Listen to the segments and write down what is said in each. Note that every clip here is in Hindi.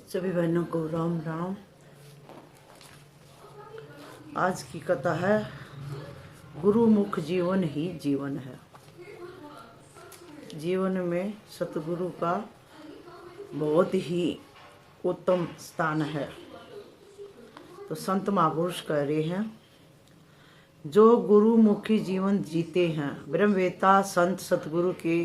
सभी बहनों को राम राम। आज की कथा है गुरुमुख जीवन ही जीवन है। जीवन में सतगुरु का बहुत ही उत्तम स्थान है। तो संत महापुरुष कह रहे हैं, जो गुरुमुखी जीवन जीते हैं, ब्रह्मवेता संत सतगुरु के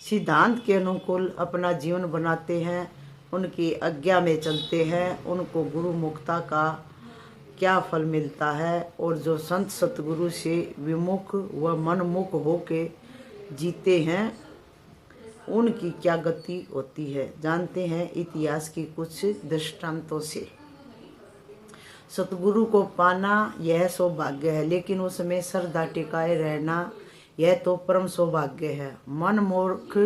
सिद्धांत के अनुकूल अपना जीवन बनाते हैं, उनकी आज्ञा में चलते हैं, उनको गुरुमुखता का क्या फल मिलता है। और जो संत सतगुरु से विमुख व मनमुख होके जीते हैं, उनकी क्या गति होती है, जानते हैं इतिहास की कुछ दृष्टांतों से। सतगुरु को पाना यह सौभाग्य है, लेकिन उसमें श्रद्धा टिकाए रहना यह तो परम सौभाग्य है। मनमूर्ख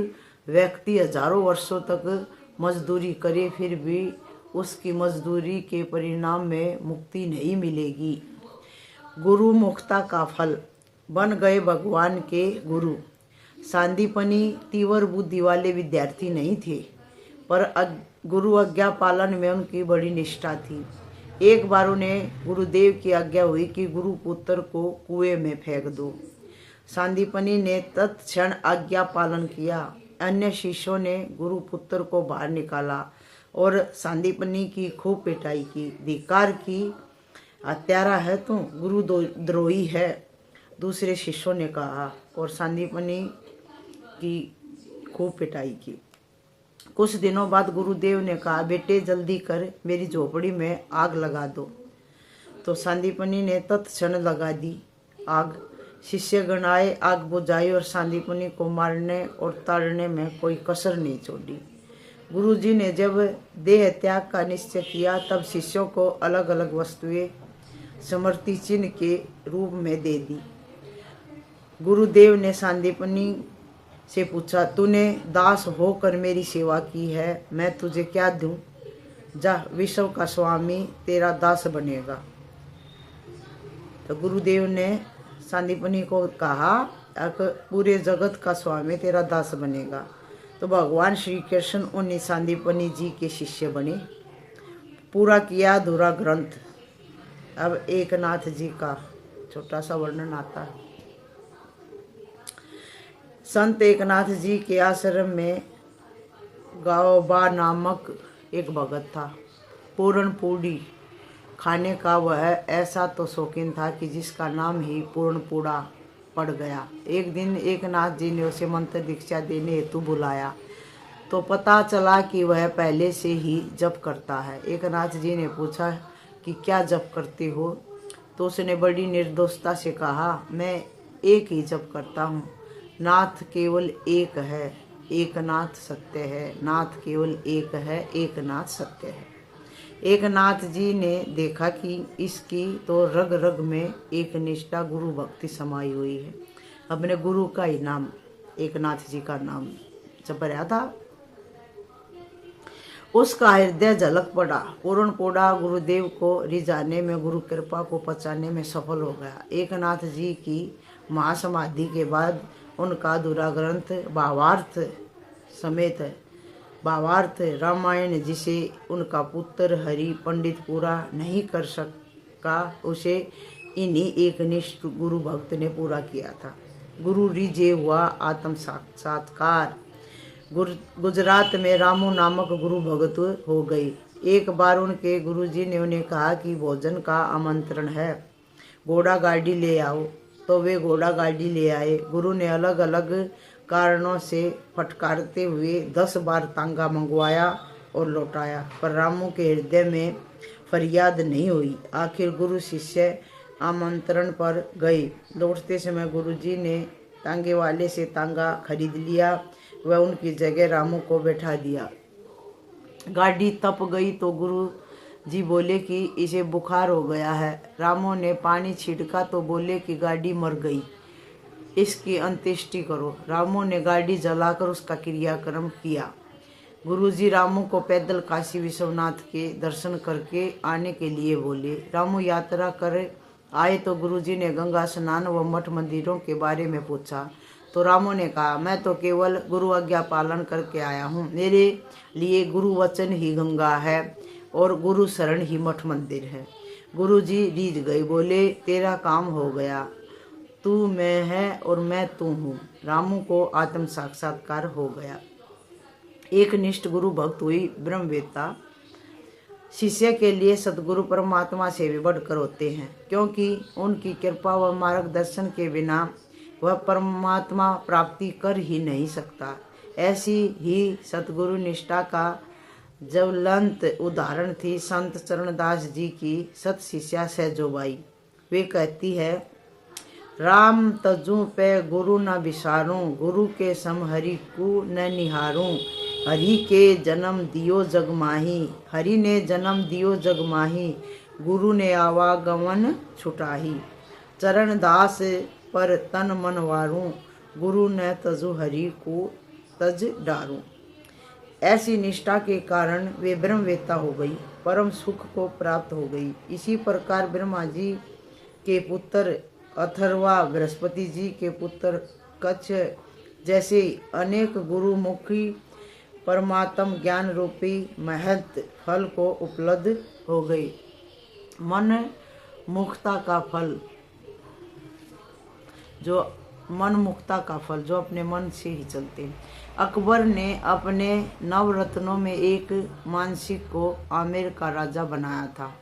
व्यक्ति हजारों वर्षों तक मजदूरी करे, फिर भी उसकी मजदूरी के परिणाम में मुक्ति नहीं मिलेगी। गुरु मुक्ता का फल बन गए भगवान के गुरु। सांदीपनी तीव्र बुद्धि वाले विद्यार्थी नहीं थे, पर गुरु आज्ञा पालन में उनकी बड़ी निष्ठा थी। एक बार उन्हें गुरुदेव की आज्ञा हुई कि गुरु पुत्र को कुएं में फेंक दो। सांदीपनी ने तत्क्षण आज्ञा पालन किया। अन्य शिष्यों ने गुरु पुत्र को बाहर निकाला और सांदीपनी की खूब पिटाई की। धिक्कार की, हत्यारा है तू, गुरु द्रोही है, दूसरे शिष्यों ने कहा, और सांदीपनी की खूब पिटाई की। कुछ दिनों बाद गुरुदेव ने कहा, बेटे जल्दी कर, मेरी झोपड़ी में आग लगा दो। तो सांदीपनी ने तत्क्षण लगा दी आग। शिष्यगण आए, आग बुझाई और सांदीपनी को मारने और ताड़ने में कोई कसर नहीं छोड़ी। गुरुजी ने जब देह त्याग का निश्चय किया, तब शिष्यों को अलग अलग वस्तुएं स्मृति चिन्ह के रूप में दे दी। गुरुदेव ने सांदीपनी से पूछा, तूने दास होकर मेरी सेवा की है, मैं तुझे क्या दूं? जा, विश्व का स्वामी तेरा दास बनेगा। तो गुरुदेव ने सांदीपनी को कहा, पूरे जगत का स्वामी तेरा दास बनेगा। तो भगवान श्री कृष्ण उन्हीं सांदीपनी जी के शिष्य बने। पूरा किया अधूरा ग्रंथ। अब एकनाथ जी का छोटा सा वर्णन आता है। संत एकनाथ जी के आश्रम में गाओबा नामक एक भगत था। पूर्ण पूड़ी खाने का वह ऐसा तो शौकीन था कि जिसका नाम ही पूर्ण पूड़ा पड़ गया। एक दिन एकनाथ जी ने उसे मंत्र दीक्षा देने हेतु बुलाया, तो पता चला कि वह पहले से ही जप करता है। एकनाथ जी ने पूछा कि क्या जप करते हो? तो उसने बड़ी निर्दोषता से कहा, मैं एक ही जप करता हूँ। नाथ केवल एक है, एक नाथ सत्य है। नाथ केवल एक है, एक नाथ सत्य है। एकनाथ जी ने देखा कि इसकी तो रग रग में एक निष्ठा गुरु भक्ति समाई हुई है। अपने गुरु का ही नाम, एकनाथ जी का नाम जप रहा था। उसका हृदय झलक पड़ा। पूर्ण पूरा गुरुदेव को रिझाने में, गुरु कृपा को पचाने में सफल हो गया। एकनाथ जी की महासमाधि के बाद उनका अधूरा ग्रंथ भावार्थ रामायण, जिसे उनका पुत्र हरि पंडित पूरा नहीं कर सका, उसे इन्हीं एकनिष्ठ गुरु भक्त ने पूरा किया था। गुरु रिझे हुआ आत्म साक्षात्कार। गुजरात में रामू नामक गुरु भगत हो गई। एक बार उनके गुरुजी ने उन्हें कहा कि भोजन का आमंत्रण है, घोड़ा गाड़ी ले आओ। तो वे घोड़ा गाड़ी ले आए। गुरु ने अलग अलग कारणों से फटकारते हुए 10 बार तांगा मंगवाया और लौटाया, पर रामू के हृदय में फरियाद नहीं हुई। आखिर गुरु शिष्य आमंत्रण पर गए। लौटते समय गुरुजी ने तांगे वाले से तांगा खरीद लिया, वह उनकी जगह रामू को बैठा दिया। गाड़ी तप गई तो गुरु जी बोले कि इसे बुखार हो गया है। रामू ने पानी छिड़का तो बोले कि गाड़ी मर गई, इसकी अंत्येष्टि करो। रामू ने गाड़ी जलाकर उसका क्रियाक्रम किया। गुरुजी रामू को पैदल काशी विश्वनाथ के दर्शन करके आने के लिए बोले। रामू यात्रा कर आए तो गुरुजी ने गंगा स्नान व मठ मंदिरों के बारे में पूछा। तो रामो ने कहा, मैं तो केवल गुरु आज्ञा पालन करके आया हूँ। मेरे लिए गुरु वचन ही गंगा है और गुरु शरण ही मठ मंदिर है। गुरु जी रीझ गए, बोले, तेरा काम हो गया, तू मैं है और मैं तू हूँ। रामू को आत्म साक्षात्कार हो गया। एक निष्ठ गुरु भक्त हुई ब्रह्मवेत्ता शिष्य के लिए सदगुरु परमात्मा से भी बढ़कर होते हैं, क्योंकि उनकी कृपा व मार्गदर्शन के बिना वह परमात्मा प्राप्ति कर ही नहीं सकता। ऐसी ही सतगुरु निष्ठा का ज्वलंत उदाहरण थी संत चरणदास जी की सत शिष्या सहजोबाई। वे कहती है, राम तजू पे गुरु न विसारूं, गुरु के सम हरि को न निहारूं। हरि के जन्म दियो जग माही, हरि ने जन्म दियो जग माही, गुरु ने आवागमन छुटाही। चरणदास पर तन मन वारूं, गुरु ने तजु हरि को तज डारूं। ऐसी निष्ठा के कारण वे ब्रह्मवेत्ता हो गई, परम सुख को प्राप्त हो गई। इसी प्रकार ब्रह्मा जी के पुत्र अथर्वा, बृहस्पति जी के पुत्र कच्छ जैसे अनेक गुरुमुखी परमात्म ज्ञान रूपी महत फल को उपलब्ध हो गई। मन मुक्ता का फल, जो अपने मन से ही चलते हैं। अकबर ने अपने नवरत्नों में एक मानसिक को आमेर का राजा बनाया था।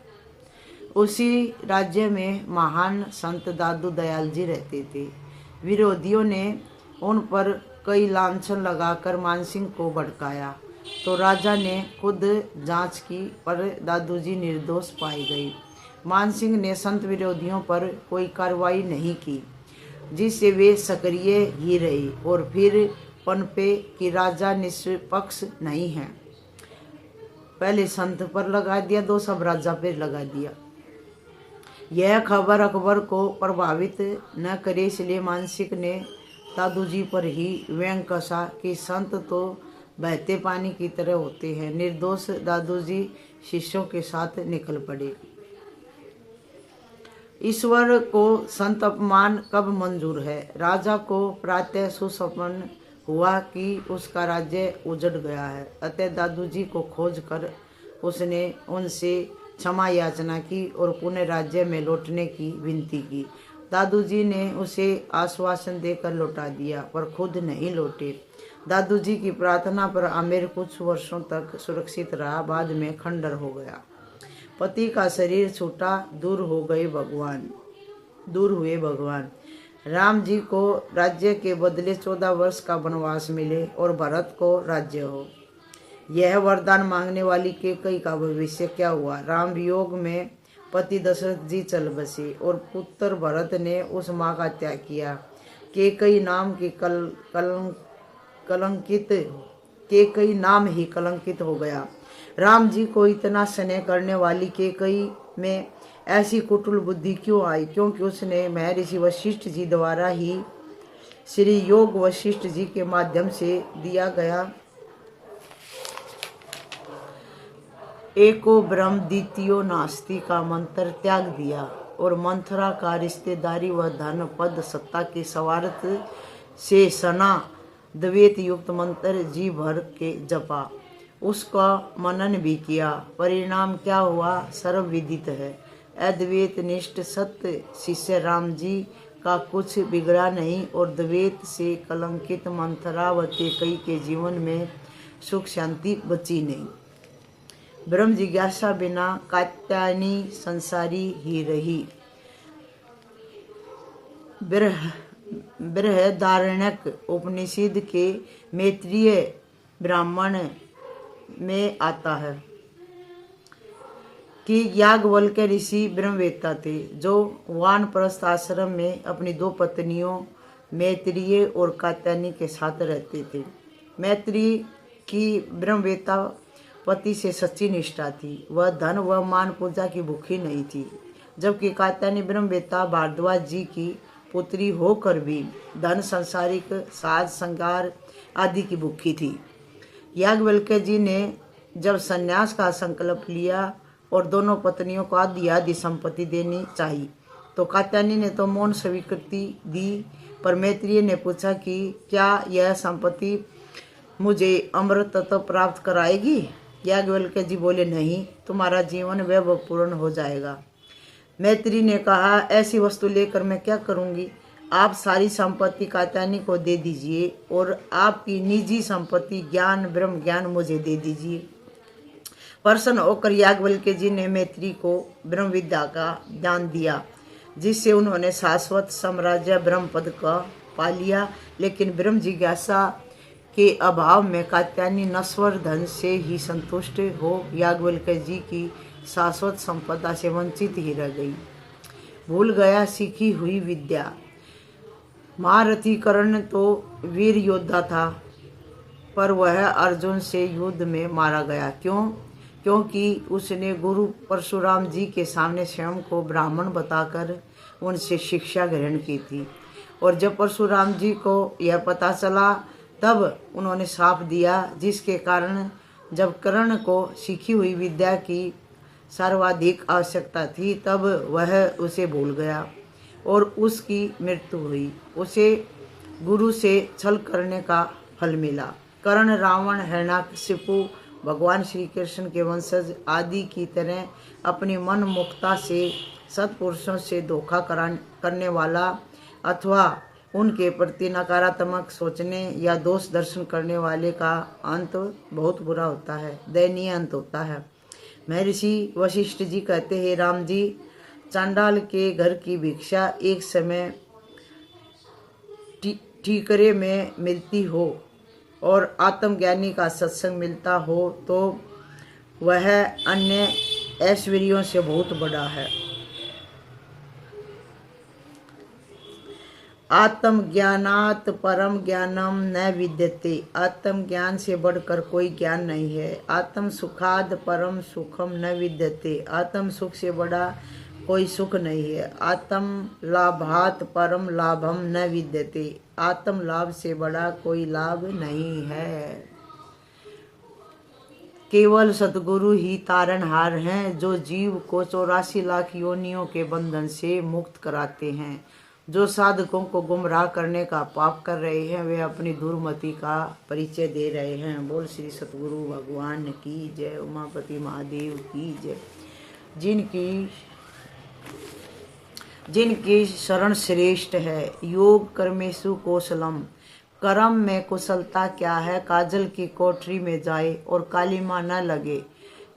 उसी राज्य में महान संत दादू दयाल जी रहते थे। विरोधियों ने उन पर कई लांछन लगाकर मानसिंह को भड़काया, तो राजा ने खुद जांच की, पर दादू जी निर्दोष पाई गई। मानसिंह ने संत विरोधियों पर कोई कार्रवाई नहीं की, जिससे वे सक्रिय ही रहे और फिर पनपे कि राजा निष्पक्ष नहीं है। पहले संत पर लगा दिया, दो सब राजा पर लगा दिया। यह खबर अकबर को प्रभावित न करे, इसलिए मानसिक ने दादू जी पर ही व्यंग कसा कि संत तो बहते पानी की तरह होते हैं। निर्दोष दादू जी शिष्यों के साथ निकल पड़े। ईश्वर को संत अपमान कब मंजूर है? राजा को प्रातः सुसपन हुआ कि उसका राज्य उजड़ गया है, अतः दादू जी को खोज कर उसने उनसे क्षमा याचना की और पुनः राज्य में लौटने की विनती की। दादू जी ने उसे आश्वासन देकर लौटा दिया, पर खुद नहीं लौटे। दादू जी की प्रार्थना पर आमेर कुछ वर्षों तक सुरक्षित रहा, बाद में खंडर हो गया। पति का शरीर छूटा, दूर हुए भगवान। राम जी को राज्य के बदले 14 वर्ष का वनवास मिले और भरत को राज्य हो। यह वरदान मांगने वाली केकई का भविष्य क्या हुआ? राम वियोग में पति दशरथ जी चल बसे और पुत्र भरत ने उस माँ का त्याग किया। केकई नाम ही कलंकित हो गया। राम जी को इतना स्नेह करने वाली केकई में ऐसी कुटिल बुद्धि क्यों आई? क्योंकि उसने महर्षि वशिष्ठ जी द्वारा ही श्री योग वशिष्ठ जी के माध्यम से दिया गया एको ब्रह्म द्वितीयो नास्ति का मंत्र त्याग दिया और मंथरा का रिश्तेदारी व धन पद सत्ता के स्वार्थ से सना द्वैत युक्त मंत्र जी भर के जपा। उसका मनन भी किया। परिणाम क्या हुआ सर्वविदित है। अद्वैत निष्ठ सत्य शिष्य राम जी का कुछ बिगड़ा नहीं और द्वैत से कलंकित मंथरा व केकई के जीवन में सुख शांति बची नहीं। ब्रह्म जिज्ञासा बिना कात्यायनी संसारी ही रही। बृहदारण्यक उपनिषद के मैत्रेय ब्राह्मण में आता है कि याज्ञवल्क्य ऋषि ब्रह्मवेत्ता थे, जो वानप्रस्थ आश्रम में अपनी 2 पत्नियों मैत्रेय और कात्यायनी के साथ रहते थे। मैत्रेय की ब्रह्मवेत्ता पति से सच्ची निष्ठा थी, वह धन व मान पूजा की भूखी नहीं थी, जबकि कात्यायनी ब्रह्मवेत्ता भारद्वाज जी की पुत्री होकर भी धन, सांसारिक साज संगार आदि की भूखी थी। याज्ञवल्क्य जी ने जब संन्यास का संकल्प लिया और दोनों पत्नियों को आदि संपत्ति देनी चाहिए, तो कात्यायनी ने तो मौन स्वीकृति दी, पर मैत्रेय ने पूछा कि क्या यह संपत्ति मुझे अमृत तत्व प्राप्त कराएगी? याज्ञवल्क्य जी बोले, नहीं, तुम्हारा जीवन वैभवपूर्ण हो जाएगा। मैत्रेय ने कहा, ऐसी वस्तु लेकर मैं क्या करूंगी? आप सारी संपत्ति कात्यायनी को दे दीजिए और आपकी निजी संपत्ति ज्ञान ब्रह्म ज्ञान मुझे दे दीजिए। प्रसन्न होकर याज्ञवल्क्य जी ने मैत्रेय को ब्रह्म विद्या का ज्ञान दिया, जिससे उन्होंने शाश्वत साम्राज्य ब्रह्म पद का पा लिया। लेकिन ब्रह्म जिज्ञासा के अभाव में कात्यायनी नश्वर धन से ही संतुष्ट हो याज्ञवल्क्य जी की शाश्वत संपदा से वंचित ही रह गई। भूल गया सीखी हुई विद्या। महारथी कर्ण तो वीर योद्धा था, पर वह अर्जुन से युद्ध में मारा गया। क्यों? क्योंकि उसने गुरु परशुराम जी के सामने स्वयं को ब्राह्मण बताकर उनसे शिक्षा ग्रहण की थी। और जब परशुराम जी को यह पता चला तब उन्होंने श्राप दिया, जिसके कारण जब कर्ण को सीखी हुई विद्या की सर्वाधिक आवश्यकता थी तब वह उसे भूल गया और उसकी मृत्यु हुई। उसे गुरु से छल करने का फल मिला। कर्ण, रावण, हिरण्याकशिपु भगवान श्री कृष्ण के वंशज आदि की तरह अपनी मन मुक्ता से सत्पुरुषों से धोखा करने वाला अथवा उनके प्रति नकारात्मक सोचने या दोष दर्शन करने वाले का अंत बहुत बुरा होता है, दयनीय अंत होता है। महर्षि वशिष्ठ जी कहते हैं, राम जी, चांडाल के घर की भिक्षा एक समय ठीकरे में मिलती हो और आत्मज्ञानी का सत्संग मिलता हो तो वह अन्य ऐश्वर्यों से बहुत बड़ा है। आत्मज्ञानात् परम ज्ञानम न विद्यते। आत्मज्ञान से बढ़कर कोई ज्ञान नहीं है। आत्म सुखाद परम सुखम न विद्यते। आत्म सुख से बड़ा कोई सुख नहीं है। आत्म लाभात परम लाभम न विद्यते। आत्म लाभ से बड़ा कोई लाभ नहीं है। केवल सतगुरु ही तारणहार हैं, जो जीव को 84 लाख योनियों के बंधन से मुक्त कराते हैं। जो साधकों को गुमराह करने का पाप कर रहे हैं वे अपनी दुर्मति का परिचय दे रहे हैं। बोल श्री सतगुरु भगवान की जय। उमापति महादेव की जय। जिनकी शरण श्रेष्ठ है। योग कर्मेशु कौशलम। कर्म में कुशलता क्या है? काजल की कोठरी में जाए और कालीमा न लगे,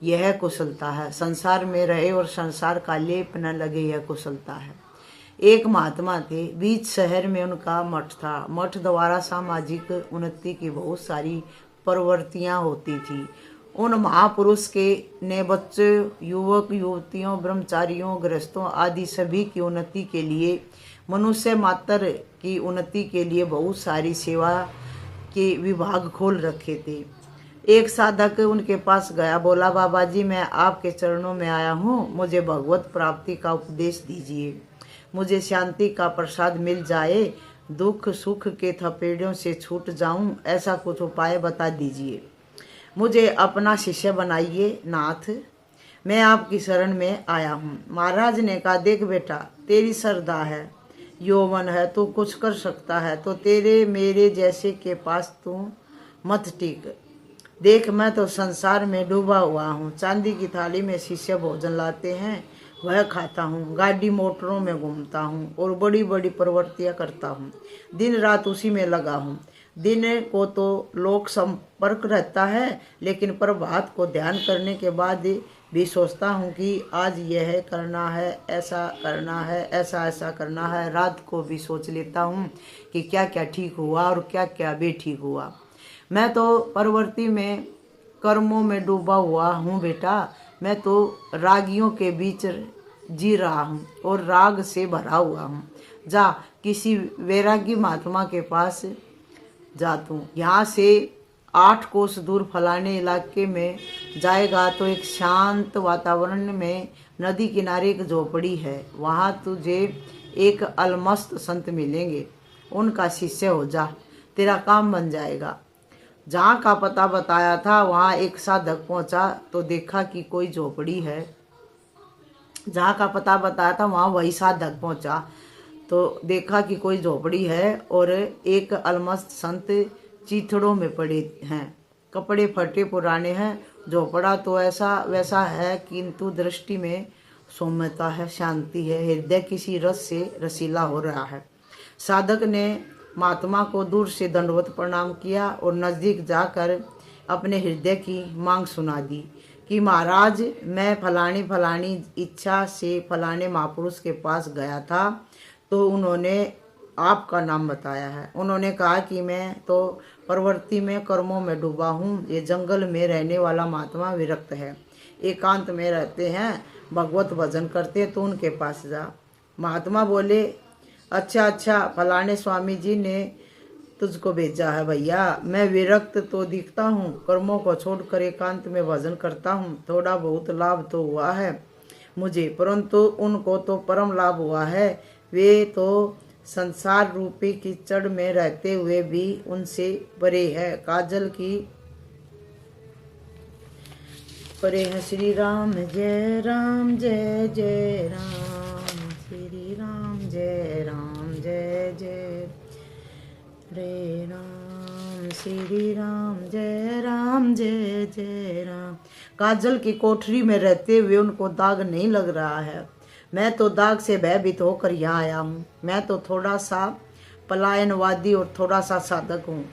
यह कुशलता है। संसार में रहे और संसार का लेप न लगे, यह कुशलता है। एक महात्मा थे, बीच शहर में उनका मठ था। मठ द्वारा सामाजिक उन्नति की बहुत सारी प्रवृत्तियां होती थी। उन महापुरुष के ने बच्चों, युवक युवतियों, ब्रह्मचारियों, गृहस्थों आदि सभी की उन्नति के लिए, मनुष्य मात्र की उन्नति के लिए बहुत सारी सेवा के विभाग खोल रखे थे। एक साधक उनके पास गया, बोला, बाबा जी, मैं आपके चरणों में आया हूँ, मुझे भगवत प्राप्ति का उपदेश दीजिए। मुझे शांति का प्रसाद मिल जाए, दुख सुख के थपेड़ों से छूट जाऊं, ऐसा कुछ उपाय बता दीजिए। मुझे अपना शिष्य बनाइए नाथ, मैं आपकी शरण में आया हूँ। महाराज ने कहा, देख बेटा, तेरी श्रद्धा है, यौवन है, तू कुछ कर सकता है, तो तेरे मेरे जैसे के पास तू मत टिक। देख, मैं तो संसार में डूबा हुआ हूँ। चांदी की थाली में शिष्य भोजन लाते हैं, वह खाता हूँ। गाड़ी मोटरों में घूमता हूँ और बड़ी बड़ी प्रवृत्तियाँ करता हूँ। दिन रात उसी में लगा हूँ। दिन को तो लोक संपर्क रहता है, लेकिन प्रभात को ध्यान करने के बाद भी सोचता हूँ कि आज यह करना है, ऐसा करना है, ऐसा ऐसा करना है। रात को भी सोच लेता हूँ कि क्या क्या ठीक हुआ और क्या क्या बेठीक हुआ। मैं तो प्रवृत्ति में, कर्मों में डूबा हुआ हूँ बेटा। मैं तो रागियों के बीच जी रहा हूँ और राग से भरा हुआ हूँ। जा, किसी वैरागी महात्मा के पास जा। तू यहाँ से 8 कोस दूर फलाने इलाके में जाएगा तो एक शांत वातावरण में नदी किनारे एक झोपड़ी है। वहाँ तुझे एक अलमस्त संत मिलेंगे, उनका शिष्य हो जा, तेरा काम बन जाएगा। जहाँ का पता बताया था वहाँ एक साधक पहुँचा तो देखा कि कोई झोपड़ी है जहाँ का पता बताया था वहाँ वही साधक पहुँचा तो देखा कि कोई झोपड़ी है और एक अलमस्त संत चीथड़ों में पड़े हैं, कपड़े फटे पुराने हैं। झोपड़ा तो ऐसा वैसा है किंतु दृष्टि में सौम्यता है, शांति है, हृदय किसी रस से रसीला हो रहा है। साधक ने महात्मा को दूर से दंडवत प्रणाम किया और नज़दीक जाकर अपने हृदय की मांग सुना दी कि महाराज, मैं फलानी इच्छा से फलाने महापुरुष के पास गया था तो उन्होंने आपका नाम बताया है। उन्होंने कहा कि मैं तो प्रवृत्ति में कर्मों में डूबा हूँ, ये जंगल में रहने वाला महात्मा विरक्त है, एकांत में रहते हैं, भगवत भजन करते, तो उनके पास जा। महात्मा बोले, अच्छा, फलाने स्वामी जी ने तुझको भेजा है भैया। मैं विरक्त तो दिखता हूँ, कर्मों को छोड़कर एकांत में भजन करता हूँ, थोड़ा बहुत लाभ तो हुआ है मुझे, परंतु उनको तो परम लाभ हुआ है। वे तो संसार रूपी कीचड़ में रहते हुए भी उनसे परे है, काजल की परे है। श्री राम जय राम जय जय राम, श्री राम जय जय रे राम, श्री राम जय जय राम। काजल की कोठरी में रहते हुए उनको दाग नहीं लग रहा है। मैं तो दाग से भयभीत होकर यहाँ आया हूँ। मैं तो थोड़ा सा पलायनवादी और थोड़ा सा साधक हूँ,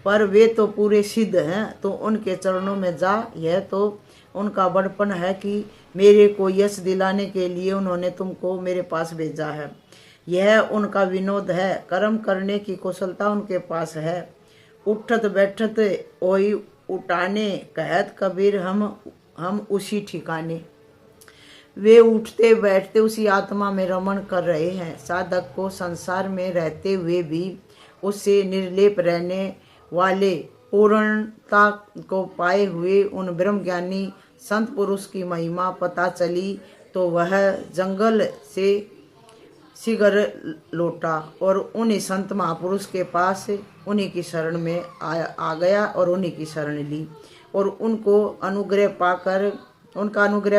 पर वे तो पूरे सिद्ध हैं, तो उनके चरणों में जा। यह तो उनका बड़पन है कि मेरे को यश दिलाने के लिए उन्होंने तुमको मेरे पास भेजा है। यह उनका विनोद है, कर्म करने की कुशलता उनके पास है। उठत बैठत ओई उठाने, कहत कबीर हम उसी ठिकाने। वे उठते बैठते उसी आत्मा में रमण कर रहे हैं। साधक को संसार में रहते हुए भी उससे निर्लेप रहने वाले पूर्णता को पाए हुए उन ब्रह्मज्ञानी संत पुरुष की महिमा पता चली तो वह जंगल से शीघ्र लौटा और उन्हीं संत महापुरुष के पास उन्हीं की शरण में आ गया और उन्हीं की शरण ली और उनका अनुग्रह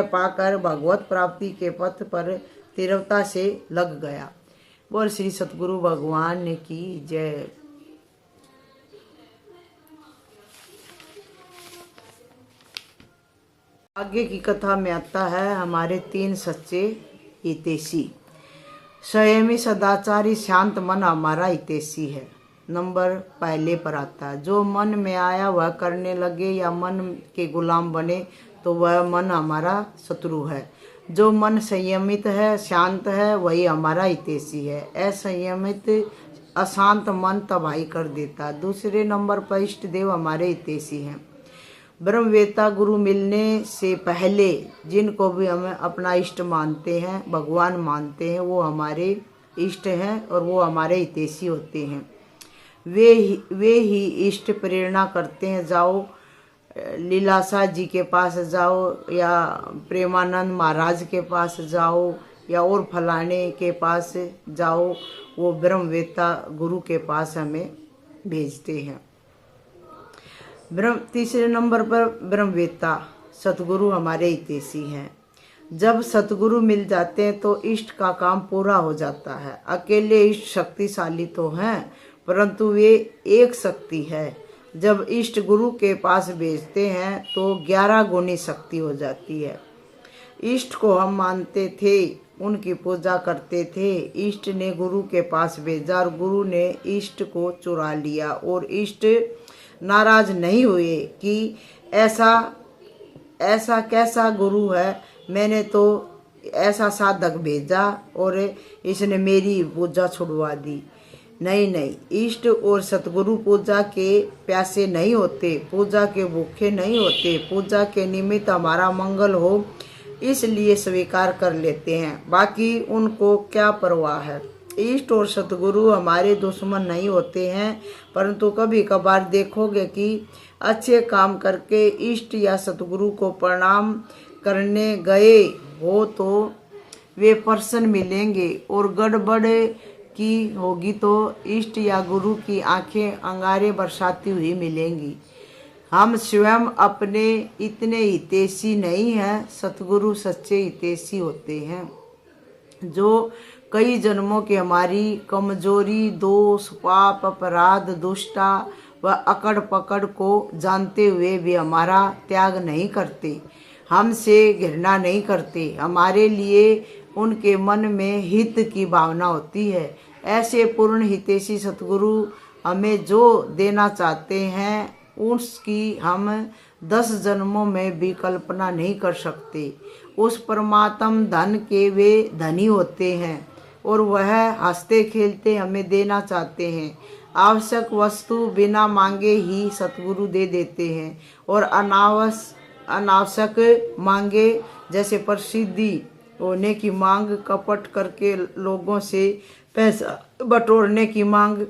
पाकर भगवत प्राप्ति के पथ पर तीव्रता से लग गया। बोल श्री सतगुरु भगवान की जय। आगे की कथा में आता है हमारे 3 सच्चे हितैषी। संयमी सदाचारी शांत मन हमारा हितैषी है। नंबर पहले पर आता है, जो मन में आया वह करने लगे या मन के गुलाम बने तो वह मन हमारा शत्रु है। जो मन संयमित है, शांत है, वही हमारा हितैषी है। असंयमित अशांत मन तबाही कर देता। दूसरे नंबर पर इष्ट देव हमारे हितैषी हैं। ब्रह्मवेता गुरु मिलने से पहले जिनको भी हम अपना इष्ट मानते हैं, भगवान मानते हैं, वो हमारे इष्ट हैं और वो हमारे हितैषी होते हैं। वे ही इष्ट प्रेरणा करते हैं, जाओ लीलाशाह जी के पास जाओ या प्रेमानंद महाराज के पास जाओ या और फलाने के पास जाओ, वो ब्रह्मवेता गुरु के पास हमें भेजते हैं। तीसरे नंबर पर ब्रह्मवेता सतगुरु हमारे हितैषी हैं। जब सतगुरु मिल जाते हैं तो इष्ट का काम पूरा हो जाता है। अकेले इष्ट शक्तिशाली तो हैं, परंतु वे एक शक्ति है। जब इष्ट गुरु के पास भेजते हैं तो 11 गुनी शक्ति हो जाती है। इष्ट को हम मानते थे, उनकी पूजा करते थे। इष्ट ने गुरु के पास भेजा और गुरु ने इष्ट को चुरा लिया और इष्ट नाराज नहीं हुए कि ऐसा कैसा गुरु है, मैंने तो ऐसा साधक भेजा और इसने मेरी पूजा छुड़वा दी। नहीं, इष्ट और सतगुरु पूजा के प्यासे नहीं होते, पूजा के भूखे नहीं होते। पूजा के निमित्त हमारा मंगल हो इसलिए स्वीकार कर लेते हैं, बाकी उनको क्या परवाह है। इष्ट और सतगुरु हमारे दुश्मन नहीं होते हैं, परंतु कभी कभार देखोगे कि अच्छे काम करके इष्ट या सतगुरु को प्रणाम करने गए हो तो वे प्रसन्न मिलेंगे और गड़बड़ की होगी तो इष्ट या गुरु की आंखें अंगारे बरसाती हुई मिलेंगी। हम स्वयं अपने इतने हितैषी नहीं हैं, सतगुरु सच्चे हितैषी होते हैं, जो कई जन्मों की हमारी कमजोरी, दोष, पाप, अपराध, दुष्टा व अकड़ पकड़ को जानते हुए भी हमारा त्याग नहीं करते, हमसे घृणा नहीं करते, हमारे लिए उनके मन में हित की भावना होती है। ऐसे पूर्ण हितैषी सतगुरु हमें जो देना चाहते हैं उसकी हम 10 जन्मों में भी कल्पना नहीं कर सकते। उस परमात्म धन के वे धनी होते हैं और वह हंसते खेलते हमें देना चाहते हैं। आवश्यक वस्तु बिना मांगे ही सतगुरु दे देते हैं और अनावश्यक मांगे, जैसे प्रसिद्धि होने की मांग, कपट करके लोगों से पैसा बटोरने की मांग,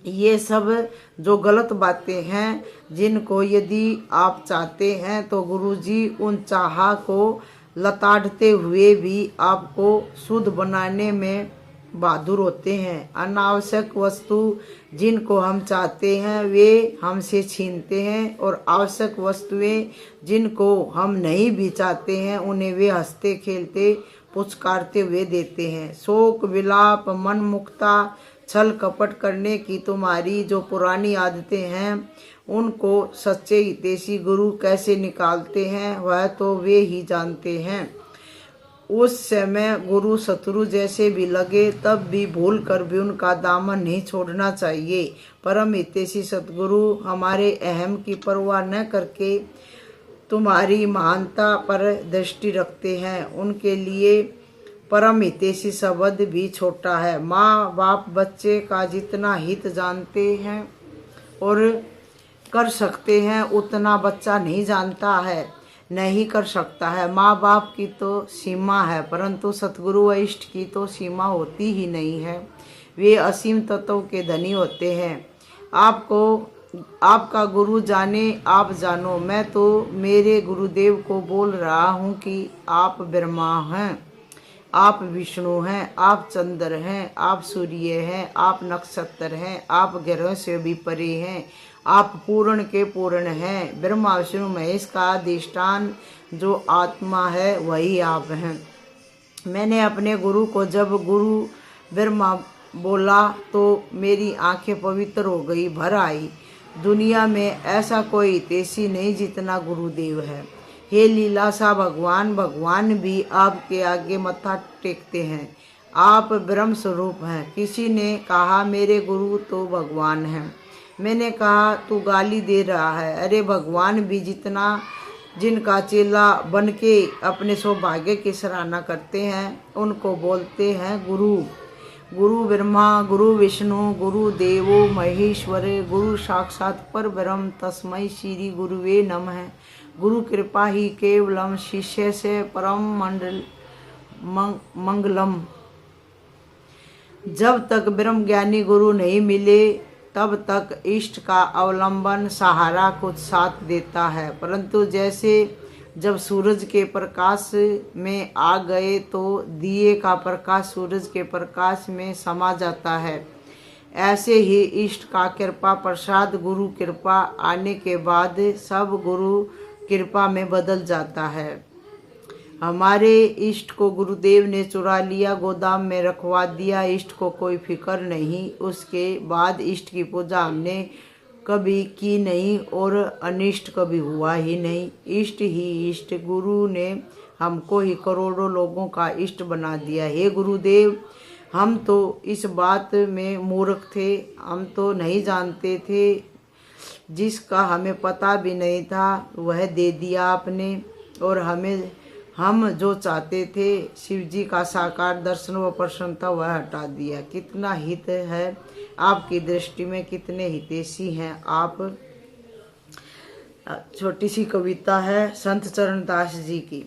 ये सब जो गलत बातें हैं, जिनको यदि आप चाहते हैं तो गुरुजी उन चाह को लताड़ते हुए भी आपको शुद्ध बनाने में बहादुर होते हैं। अनावश्यक वस्तु जिनको हम चाहते हैं वे हमसे छीनते हैं और आवश्यक वस्तुएं जिनको हम नहीं भी चाहते हैं उन्हें वे हंसते खेलते पुचकारते हुए देते हैं। शोक विलाप, मन मुक्ता, छल कपट करने की तुम्हारी जो पुरानी आदतें हैं उनको सच्चे हितैषी गुरु कैसे निकालते हैं वह तो वे ही जानते हैं। उस समय गुरु शत्रु जैसे भी लगे तब भी भूल कर भी उनका दामन नहीं छोड़ना चाहिए। परम हितैषी सतगुरु हमारे अहम की परवाह न करके तुम्हारी महानता पर दृष्टि रखते हैं। उनके लिए परम हितैषी शब्द भी छोटा है। माँ बाप बच्चे का जितना हित जानते हैं और कर सकते हैं उतना बच्चा नहीं जानता है, नहीं कर सकता है। माँ बाप की तो सीमा है, परंतु सतगुरु व इष्ट की तो सीमा होती ही नहीं है। वे असीम तत्व के धनी होते हैं। आपका गुरु जाने आप जानो। मैं तो मेरे गुरुदेव को बोल रहा हूँ कि आप ब्रह्मा हैं, आप विष्णु हैं, आप चंद्र हैं, आप सूर्य हैं, आप नक्षत्र हैं, आप ग्रहों से भी परे हैं, आप पूर्ण के पूर्ण हैं। ब्रह्मा विष्णु महेश का अधिष्ठान जो आत्मा है वही आप हैं। मैंने अपने गुरु को जब गुरु ब्रह्मा बोला तो मेरी आंखें पवित्र हो गई, भर आई। दुनिया में ऐसा कोई हितैषी नहीं जितना गुरुदेव है। हे लीलासा भगवान भी आपके आगे मत्था टेकते हैं। आप ब्रह्म स्वरूप हैं। किसी ने कहा मेरे गुरु तो भगवान हैं। मैंने कहा तू गाली दे रहा है। अरे भगवान भी जिनका चेला बन के अपने सौभाग्य की सराहना करते हैं उनको बोलते हैं गुरु। गुरु ब्रह्मा, गुरु विष्णु, गुरु देवो महेश्वर, गुरु साक्षात पर ब्रह्म, तस्मै श्री गुरुवे नमः। गुरु कृपा ही केवलम, शिष्य से परम मंगलम। जब तक ब्रह्म ज्ञानी गुरु नहीं मिले तब तक इष्ट का अवलंबन सहारा कुछ साथ देता है, परंतु जैसे जब सूरज के प्रकाश में आ गए तो दिए का प्रकाश सूरज के प्रकाश में समा जाता है, ऐसे ही इष्ट का कृपा प्रसाद गुरु कृपा आने के बाद सब गुरु कृपा में बदल जाता है। हमारे इष्ट को गुरुदेव ने चुरा लिया, गोदाम में रखवा दिया। इष्ट को कोई फिक्र नहीं। उसके बाद इष्ट की पूजा हमने कभी की नहीं और अनिष्ट कभी हुआ ही नहीं। इष्ट ही इष्ट। गुरु ने हमको ही करोड़ों लोगों का इष्ट बना दिया। हे गुरुदेव, हम तो इस बात में मूर्ख थे, हम तो नहीं जानते थे। जिसका हमें पता भी नहीं था वह दे दिया आपने, और हम जो चाहते थे शिव जी का साकार दर्शन व प्रसन्नता वह हटा दिया। कितना हित है आपकी दृष्टि में, कितने हितैषी हैं आप। छोटी सी कविता है संत चरणदास जी की।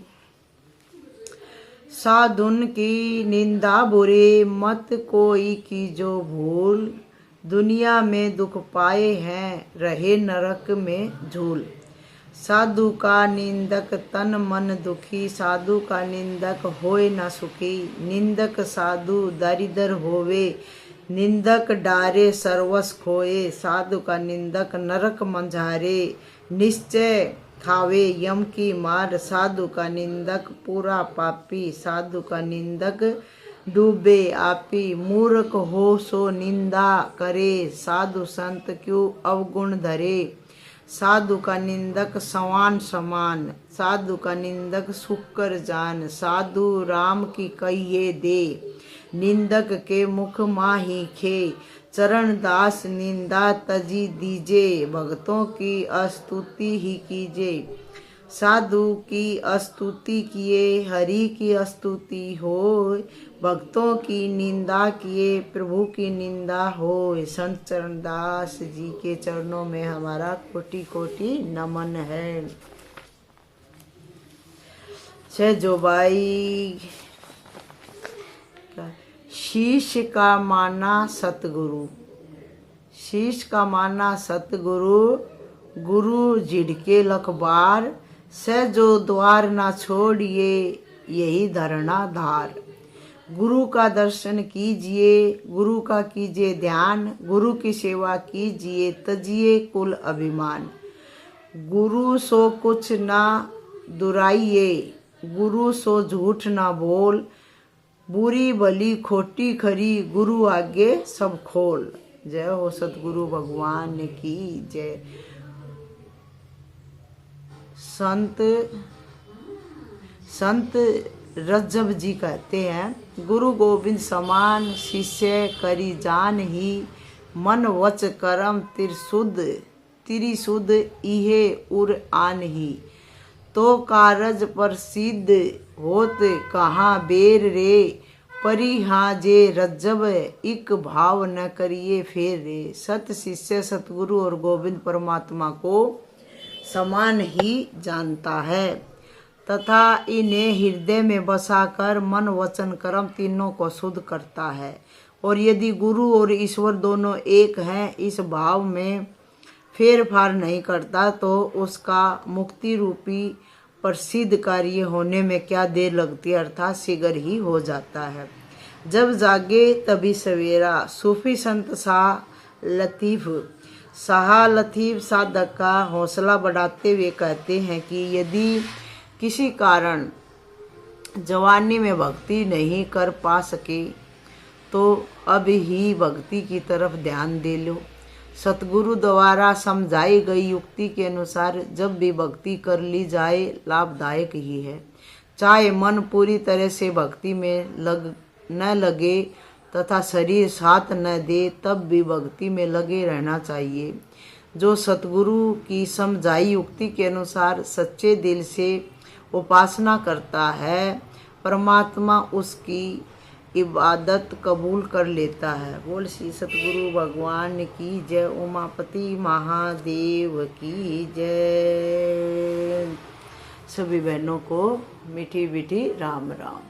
साधुन की निंदा बुरे, मत कोई की जो भूल, दुनिया में दुख पाए हैं रहे नरक में झूल। साधु का निंदक तन मन दुखी, साधु का निंदक होए न सुखी। निंदक साधु दरिदर होवे, निंदक डारे सर्वस खोए। साधु का निंदक नरक मंझारे, निश्चय खावे यम की मार, साधु का निंदक पूरा पापी, साधु का निंदक डूबे आपी, मूर्ख हो सो निंदा करे, साधु संत क्यों अवगुण धरे, साधु का निंदक समान समान, साधु का निंदक सुख कर जान, साधु राम की कहिए दे, निंदक के मुख माही खे, चरण दास निंदा तजी दीजे, भक्तों की स्तुति ही कीजे, साधु की स्तुति किए हरि की स्तुति होय, भक्तों की निंदा किए प्रभु की निंदा होय। संत चरणदास जी के चरणों में हमारा कोटि कोटि नमन है। जय जोबाई। शीश का माना सतगुरु, शीश का माना सतगुरु, गुरु झिड़के लखबार, जो द्वार ना छोड़िए यही धरना धार, गुरु का दर्शन कीजिए, गुरु का कीजिए ध्यान, गुरु की सेवा कीजिए तजिए कुल अभिमान, गुरु सो कुछ ना दुराइए, गुरु सो झूठ ना बोल, बुरी भली खोटी खरी गुरु आगे सब खोल। जय हो सतगुरु भगवान की जय। संत रज्जब जी कहते हैं, गुरु गोविंद समान शिष्य करी जान ही, मन वच करम त्रिशुद्ध इहे उर आन ही, तो कारज प्रसिद्ध होत कहाँ बेर रे, परी हाँ जे रज्जब इक भाव न करिए फेर रे। सत शिष्य सतगुरु और गोविंद परमात्मा को समान ही जानता है तथा इन्हें हृदय में बसाकर मन वचन कर्म तीनों को शुद्ध करता है, और यदि गुरु और ईश्वर दोनों एक हैं इस भाव में फेर फार नहीं करता तो उसका मुक्ति रूपी प्रसिद्ध कार्य होने में क्या देर लगती है, अर्थात शीघ्र ही हो जाता है। जब जागे तभी सवेरा। सूफी संत शाह लतीफ साधक का हौसला बढ़ाते हुए कहते हैं कि यदि किसी कारण जवानी में भक्ति नहीं कर पा सके तो अब ही भक्ति की तरफ ध्यान दे लो। सतगुरु द्वारा समझाई गई युक्ति के अनुसार जब भी भक्ति कर ली जाए लाभदायक ही है। चाहे मन पूरी तरह से भक्ति में न लगे तथा शरीर साथ न दे तब भी भक्ति में लगे रहना चाहिए। जो सतगुरु की समझाई युक्ति के अनुसार सच्चे दिल से उपासना करता है परमात्मा उसकी इबादत कबूल कर लेता है। बोल श्री सतगुरु भगवान की जय। उमापति महादेव की जय। सभी बहनों को मीठी मीठी राम राम।